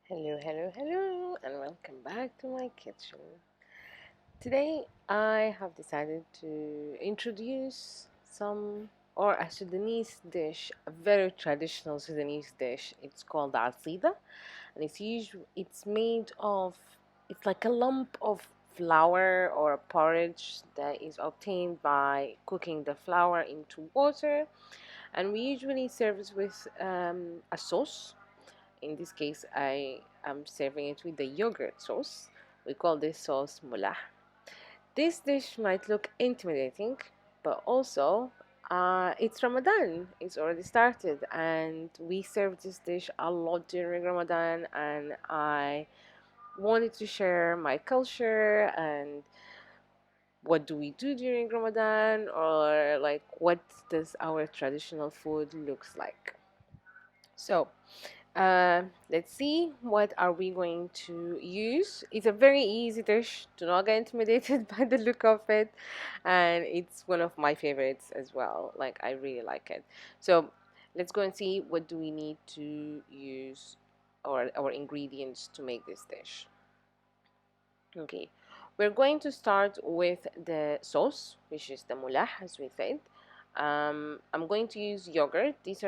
Hello, hello, hello, and welcome back to my kitchen. Today I have decided to introduce a Sudanese dish, a very traditional Sudanese dish. It's called Aseeda, and it's made of, it's like a lump of flour or a porridge that is obtained by cooking the flour into water, and we usually serve it with a sauce. In this case, I am serving it with the yogurt sauce. We call this sauce mullah. This dish might look intimidating, but also it's Ramadan. It's already started, and we serve this dish a lot during Ramadan. And I wanted to share my culture and what do we do during Ramadan, or like what does our traditional food looks like. So let's see what are we going to use. It's a very easy dish. Do not get intimidated by the look of it, and it's one of my favorites as well. Like, I really like it. So let's go and see what do we need to use, or our ingredients to make this dish. Okay, we're going to start with the sauce, which is the mullah, as we said. I'm going to use yogurt. This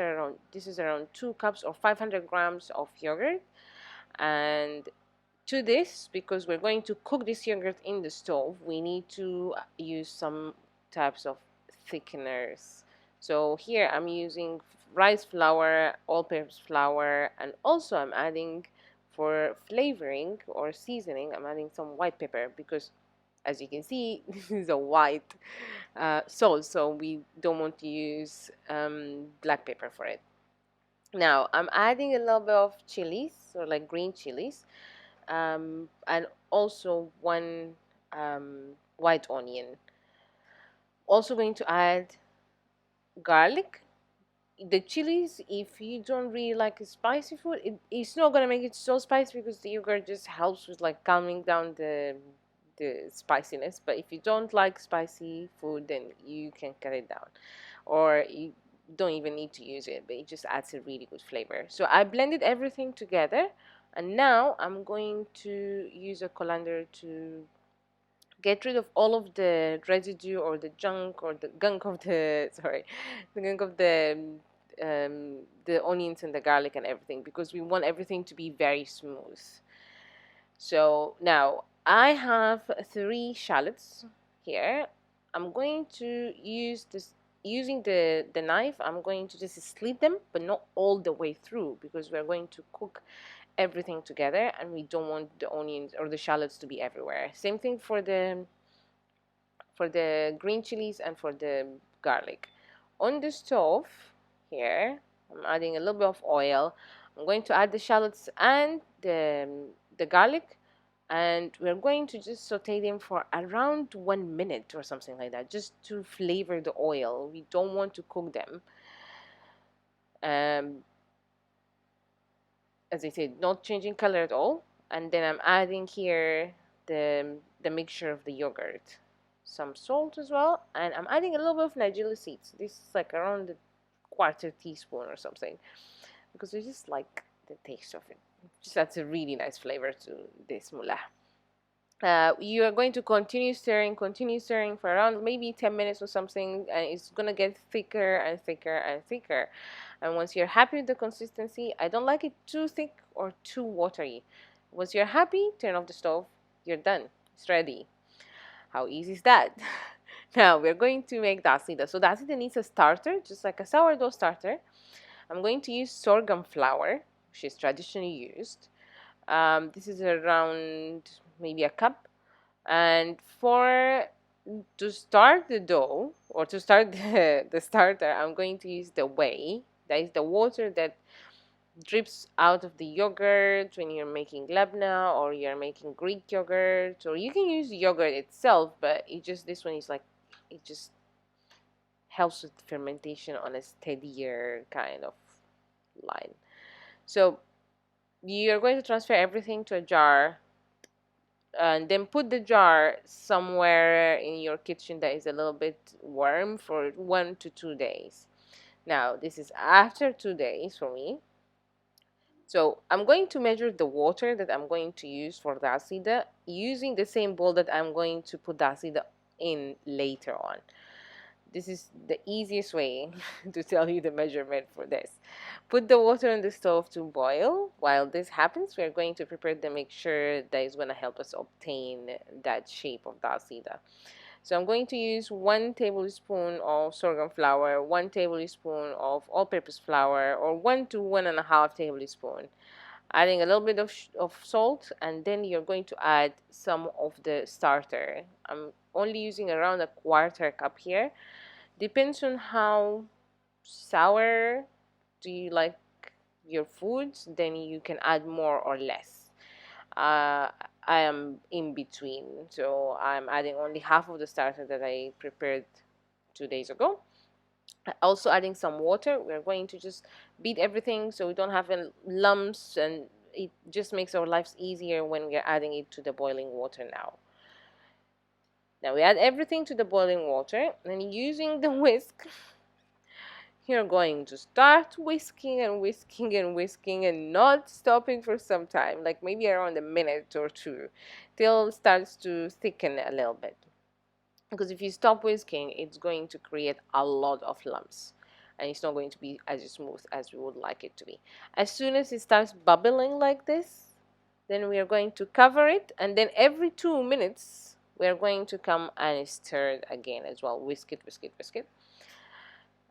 is around 2 cups or 500 grams of yogurt. And to this, because we're going to cook this yogurt in the stove, we need to use some types of thickeners. So here I'm using rice flour, all-purpose flour, and also I'm adding, for flavoring or seasoning, I'm adding some white pepper, because as you can see, this is a white sauce, so we don't want to use black pepper for it. Now I'm adding a little bit of chilies, or like green chilies, and also one white onion. Also going to add garlic. The chilies, if you don't really like spicy food, it's not gonna make it so spicy, because the yogurt just helps with like calming down the spiciness. But if you don't like spicy food, then you can cut it down, or you don't even need to use it, but it just adds a really good flavor. So I blended everything together, and now I'm going to use a colander to get rid of all of the residue, or the junk, or the gunk of the sorry, the gunk of the onions and the garlic and everything, because we want everything to be very smooth. So now I have 3 shallots here. I'm going to use this, using the knife. I'm going to just slit them, but not all the way through, because we're going to cook everything together, and we don't want the onions or the shallots to be everywhere. Same thing for the green chilies and for the garlic. On the stove here, I'm adding a little bit of oil. I'm going to add the shallots and the garlic, and we're going to just saute them for around 1 minute or something like that, just to flavor the oil. We don't want to cook them. Um, as I said, not changing color at all. And then I'm adding here the mixture of the yogurt, some salt as well, and I'm adding a little bit of nigella seeds. This is like around a quarter teaspoon or something, because I just like the taste of it. Just adds a really nice flavor to this mullah. You are going to continue stirring for around maybe 10 minutes or something, and it's gonna get thicker and thicker and thicker. And once you're happy with the consistency, I don't like it too thick or too watery. Once you're happy, turn off the stove. You're done. It's ready. How easy is that? Now we're going to make the Aseeda. So the Aseeda needs a starter, just like a sourdough starter. I'm going to use sorghum flour, which is traditionally used. This is around maybe a cup. And for to start the dough, or to start the starter, I'm going to use the whey. That is the water that drips out of the yogurt when you're making labna, or you're making Greek yogurt, or you can use yogurt itself, but this one is like, it just helps with fermentation on a steadier kind of line. So you're going to transfer everything to a jar, and then put the jar somewhere in your kitchen that is a little bit warm for 1 to 2 days. Now, this is after 2 days for me. So I'm going to measure the water that I'm going to use for the Aseeda using the same bowl that I'm going to put the Aseeda in later on. This is the easiest way to tell you the measurement for this. Put the water on the stove to boil. While this happens, we're going to prepare the mixture that is going to help us obtain that shape of the Aseeda. So I'm going to use 1 tablespoon of sorghum flour, 1 tablespoon of all-purpose flour, or 1 to 1.5 tablespoon. Adding a little bit of salt, and then you're going to add some of the starter. I'm only using around a quarter cup here. Depends on how sour do you like your foods, then you can add more or less. I am in between, so I'm adding only half of the starter that I prepared 2 days ago. Also adding some water. We're going to just beat everything so we don't have lumps, and it just makes our lives easier when we're adding it to the boiling water now. Now we add everything to the boiling water, and using the whisk, you're going to start whisking and whisking and whisking and not stopping for some time, like maybe around a minute or two, till it starts to thicken a little bit. Because if you stop whisking, it's going to create a lot of lumps, and it's not going to be as smooth as we would like it to be. As soon as it starts bubbling like this, then we are going to cover it, and then every 2 minutes, we are going to come and stir it again as well. Whisk it, whisk it, whisk it.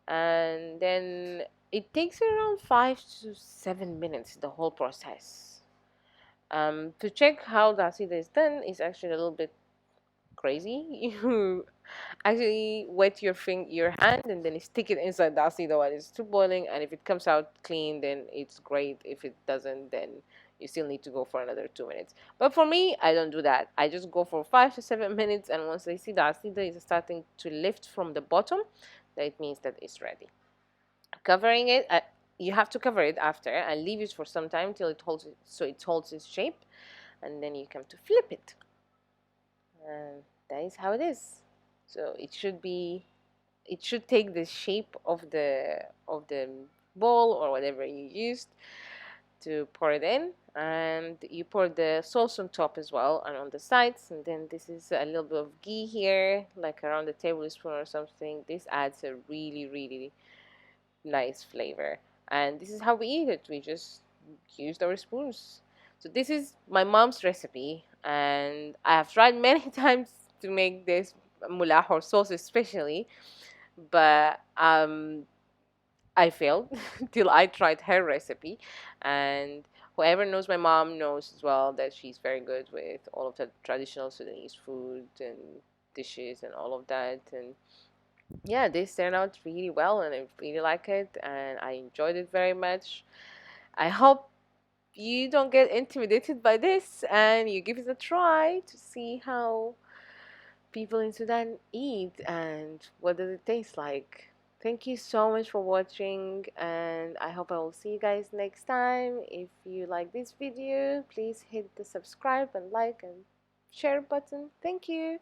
And then it takes around 5 to 7 minutes, the whole process. To check how the Aseeda is done is actually a little bit crazy. You actually wet your hand and then stick it inside the Aseeda while it's still boiling, and if it comes out clean, then it's great. If it doesn't, then you still need to go for another 2 minutes. But for me, I don't do that. I just go for 5 to 7 minutes, and once I see the Aseeda is starting to lift from the bottom, that means that it's ready. Covering it, you have to cover it after and leave it for some time till it holds it, so it holds its shape, and then you come to flip it, and that is how it is. So it should take the shape of the bowl or whatever you used to pour it in, and you pour the sauce on top as well and on the sides. And then this is a little bit of ghee here, like around a tablespoon or something. This adds a really, really nice flavor, and this is how we eat it. We just used our spoons. So this is my mom's recipe, and I have tried many times to make this mullah or sauce especially, but I failed till I tried her recipe. And whoever knows my mom knows as well that she's very good with all of the traditional Sudanese food and dishes and all of that. And yeah, this turned out really well, and I really like it, and I enjoyed it very much. I hope you don't get intimidated by this and you give it a try to see how people in Sudan eat and what does it taste like. Thank you so much for watching, and I hope I will see you guys next time. If you like this video, please hit the subscribe and like and share button. Thank you.